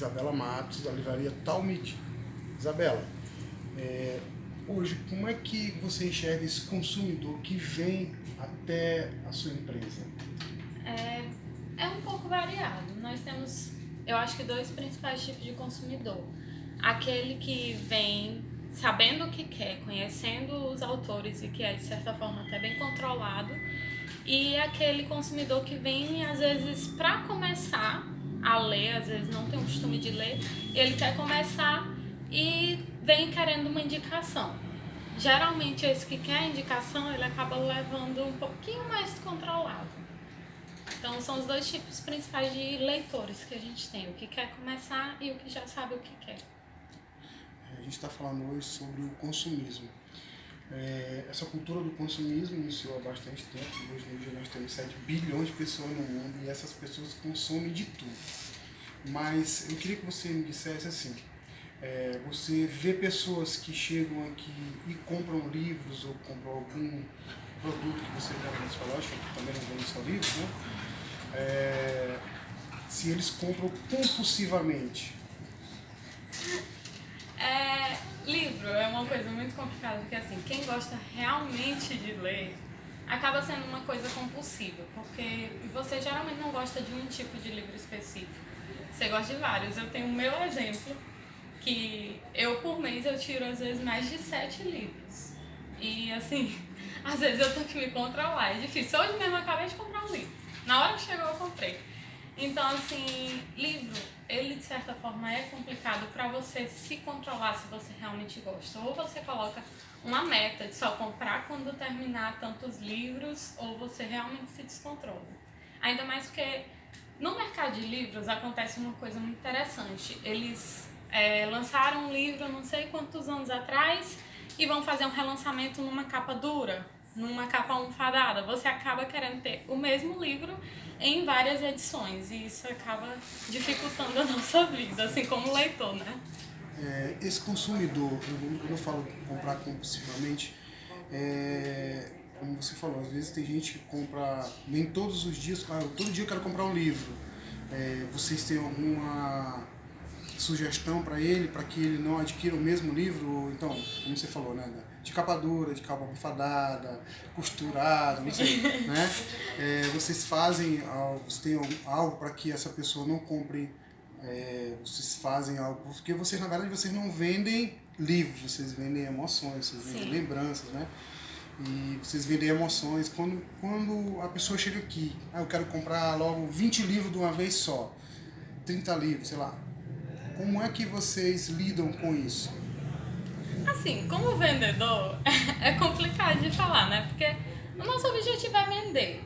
Isabela Matos, da livraria Talmud. Isabela, hoje, como é que você enxerga esse consumidor que vem até a sua empresa? É um pouco variado. Nós temos, eu acho que, dois principais tipos de consumidor. Aquele que vem sabendo o que quer, conhecendo os autores e que é, de certa forma, até bem controlado. E aquele consumidor que vem, às vezes, para começar a ler, às vezes não tem o costume de ler, ele quer começar e vem querendo uma indicação. Geralmente, esse que quer a indicação, ele acaba levando um pouquinho mais controlado. Então, são os dois tipos principais de leitores que a gente tem, o que quer começar e o que já sabe o que quer. A gente está falando hoje sobre o consumismo. Essa cultura do consumismo iniciou há bastante tempo. Hoje em dia nós temos 7 bilhões de pessoas no mundo e essas pessoas consomem de tudo. Mas eu queria que você me dissesse assim, você vê pessoas que chegam aqui e compram livros ou compram algum produto que você já falou, acho que também não vende só livros, né? Se eles compram compulsivamente. Livro é uma coisa muito complicada, porque assim, quem gosta realmente de ler acaba sendo uma coisa compulsiva, porque você geralmente não gosta de um tipo de livro específico, você gosta de vários. Eu tenho o meu exemplo, que eu por mês eu tiro às vezes mais de 7 livros, e assim, às vezes eu tenho que me controlar, é difícil. Hoje mesmo eu acabei de comprar um livro, na hora que chegou eu comprei. Então, assim, livro, ele de certa forma é complicado para você se controlar se você realmente gosta. Ou você coloca uma meta de só comprar quando terminar tantos livros, ou você realmente se descontrola. Ainda mais porque no mercado de livros acontece uma coisa muito interessante. Eles lançaram um livro não sei quantos anos atrás e vão fazer um relançamento numa capa dura, numa capa almofadada. Você acaba querendo ter o mesmo livro em várias edições e isso acaba dificultando a nossa vida, assim como leitor, né? Esse consumidor, quando eu falo comprar compulsivamente, como você falou, às vezes tem gente que compra, nem todos os dias, claro, todo dia eu quero comprar um livro. Vocês têm alguma sugestão para ele, para que ele não adquira o mesmo livro? Ou então, como você falou, né? De capa dura, de capa almofadada, costurada, não sei, né? Vocês fazem algo, vocês têm algo para que essa pessoa não compre, vocês fazem algo, porque vocês, na verdade, vocês não vendem livros, vocês vendem emoções, vocês vendem lembranças, né? E vocês vendem emoções. Quando a pessoa chega aqui, eu quero comprar logo 20 livros de uma vez só, 30 livros, sei lá. Como é que vocês lidam com isso? Assim, como vendedor, é complicado de falar, né? Porque o nosso objetivo é vender.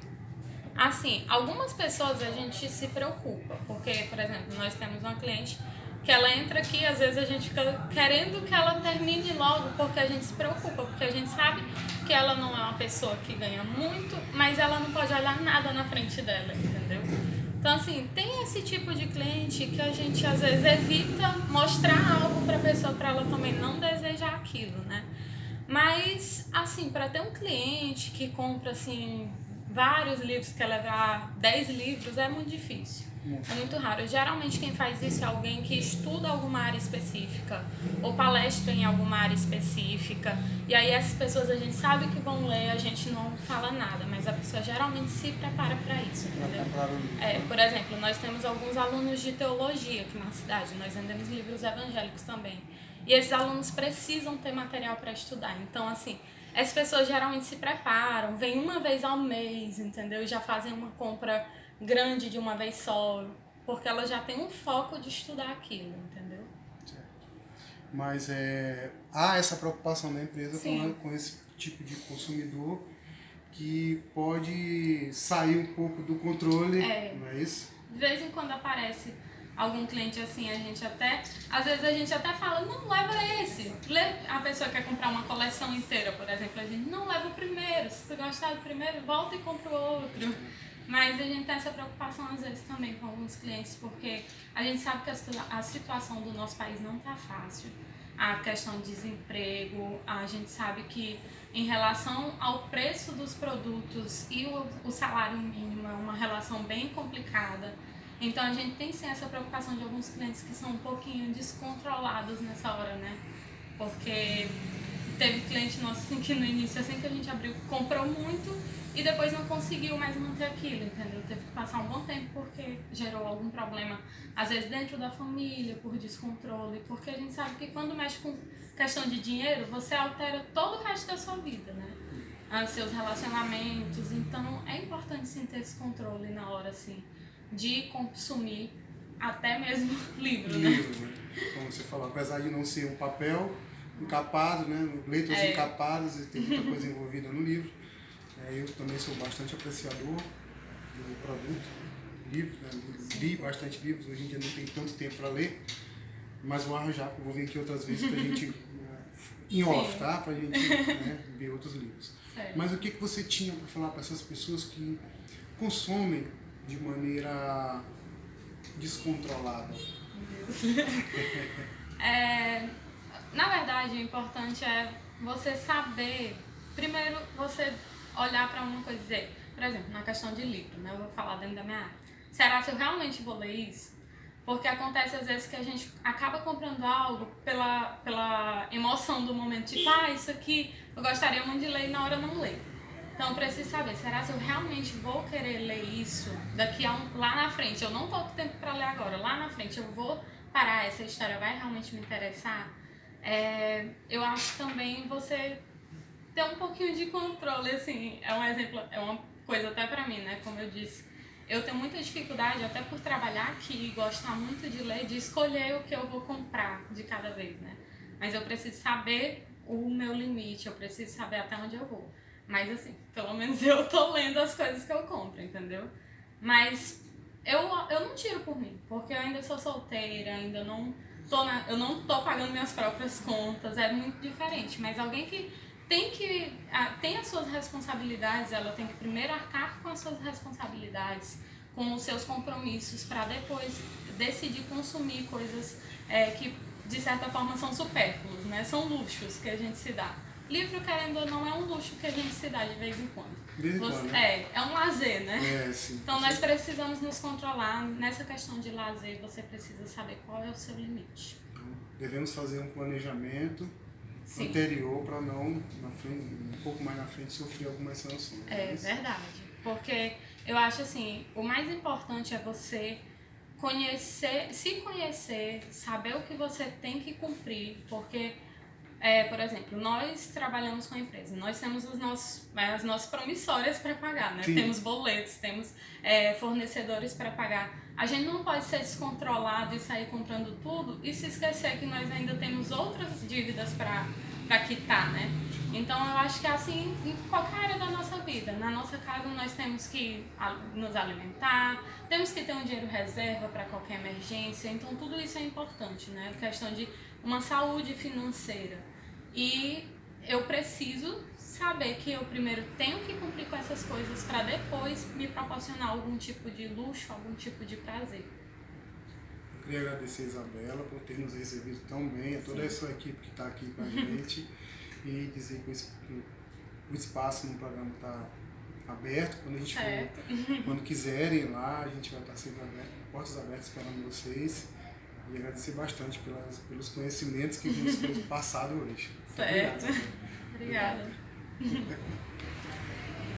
Assim, algumas pessoas a gente se preocupa, porque, por exemplo, nós temos uma cliente que ela entra aqui, às vezes a gente fica querendo que ela termine logo, porque a gente se preocupa, porque a gente sabe que ela não é uma pessoa que ganha muito, mas ela não pode olhar nada na frente dela, entendeu? Então, assim, tem esse tipo de cliente que a gente, às vezes, evita mostrar algo para a pessoa, para ela também não desejar aquilo, né? Mas, assim, para ter um cliente que compra, assim, vários livros, quer levar 10 livros, é muito difícil. É muito raro. Geralmente quem faz isso é alguém que estuda alguma área específica ou palestra em alguma área específica. E aí essas pessoas a gente sabe que vão ler, a gente não fala nada, mas a pessoa geralmente se prepara para isso, entendeu? Por exemplo, nós temos alguns alunos de teologia aqui na cidade, nós vendemos livros evangélicos também. E esses alunos precisam ter material para estudar. Então, assim, essas pessoas geralmente se preparam, vêm uma vez ao mês, entendeu? E já fazem uma compra grande de uma vez só, porque ela já tem um foco de estudar aquilo, entendeu? Certo. Mas há essa preocupação da empresa com esse tipo de consumidor que pode sair um pouco do controle, não é isso? De vez em quando aparece algum cliente assim, às vezes a gente até fala, não, leva esse. A pessoa quer comprar uma coleção inteira, por exemplo, a gente, não, leva o primeiro, se você gostar do primeiro, volta e compra o outro. Mas a gente tem essa preocupação às vezes também com alguns clientes, porque a gente sabe que a situação do nosso país não está fácil. A questão de desemprego, a gente sabe que em relação ao preço dos produtos e o salário mínimo é uma relação bem complicada. Então a gente tem sim essa preocupação de alguns clientes que são um pouquinho descontrolados nessa hora, né? Porque teve cliente nosso assim, que no início, assim que a gente abriu, comprou muito e depois não conseguiu mais manter aquilo, entendeu? Teve que passar um bom tempo porque gerou algum problema, às vezes dentro da família, por descontrole, porque a gente sabe que quando mexe com questão de dinheiro, você altera todo o resto da sua vida, né? Os seus relacionamentos, então é importante sim ter esse controle na hora, assim, de consumir até mesmo livro, né? Livro, né? Como você falou, apesar de não ser um papel encapado, né? Letras encapadas, e tem muita coisa envolvida no livro. Eu também sou bastante apreciador do produto, livro, né? Li bastante livros, hoje em dia não tenho tanto tempo para ler, mas vou arranjar, vou vir aqui outras vezes para a gente, em off, tá? Para a gente, né, ver outros livros. Mas o que você tinha para falar para essas pessoas que consomem de maneira descontrolada? Na verdade, o importante é você saber, primeiro você olhar para uma coisa e dizer, por exemplo, na questão de livro, né? Eu vou falar dentro da minha área. Será que eu realmente vou ler isso? Porque acontece às vezes que a gente acaba comprando algo pela emoção do momento, tipo, isso aqui eu gostaria muito de ler e na hora eu não leio. Então eu preciso saber, será que eu realmente vou querer ler isso daqui a lá na frente? Eu não tô com tempo para ler agora, lá na frente eu vou parar, essa história vai realmente me interessar? Eu acho também você ter um pouquinho de controle, assim, é um exemplo, é uma coisa até pra mim, né, como eu disse, eu tenho muita dificuldade, até por trabalhar aqui e gostar muito de ler, de escolher o que eu vou comprar de cada vez, né, mas eu preciso saber o meu limite, eu preciso saber até onde eu vou, mas assim, pelo menos eu tô lendo as coisas que eu compro, entendeu, mas eu não tiro por mim, porque eu ainda sou solteira, ainda não eu não tô pagando minhas próprias contas, é muito diferente, mas alguém que tem as suas responsabilidades, ela tem que primeiro arcar com as suas responsabilidades, com os seus compromissos, para depois decidir consumir coisas que de certa forma são supérfluos, né? São luxos que a gente se dá. Livro, querendo ou não, é um luxo que a gente se dá de vez em quando. Né? É um lazer, né? Sim, então nós precisamos nos controlar. Nessa questão de lazer, você precisa saber qual é o seu limite. Então, devemos fazer um planejamento anterior para não, um pouco mais na frente, sofrer algumas sanções. Verdade. Porque eu acho assim, o mais importante é você se conhecer, saber o que você tem que cumprir, porque, por exemplo, nós trabalhamos com a empresa, nós temos as nossas promissórias para pagar, né? Temos boletos, temos fornecedores para pagar. A gente não pode ser descontrolado e sair comprando tudo e se esquecer que nós ainda temos outras dívidas para quitar, né? Então eu acho que é assim em qualquer área da nossa vida. Na nossa casa nós temos que nos alimentar, temos que ter um dinheiro reserva para qualquer emergência, então tudo isso é importante, né? A questão de uma saúde financeira. E eu preciso saber que eu primeiro tenho que cumprir com essas coisas para depois me proporcionar algum tipo de luxo, algum tipo de prazer. Eu queria agradecer a Isabela por ter nos recebido tão bem, a toda essa equipe que está aqui com a gente e dizer que o espaço no programa está aberto, quando a gente for, quando quiserem ir lá, a gente vai estar sempre aberto, portas abertas esperando vocês e agradecer bastante pelos conhecimentos que nos foram passados hoje. Certo. Obrigada.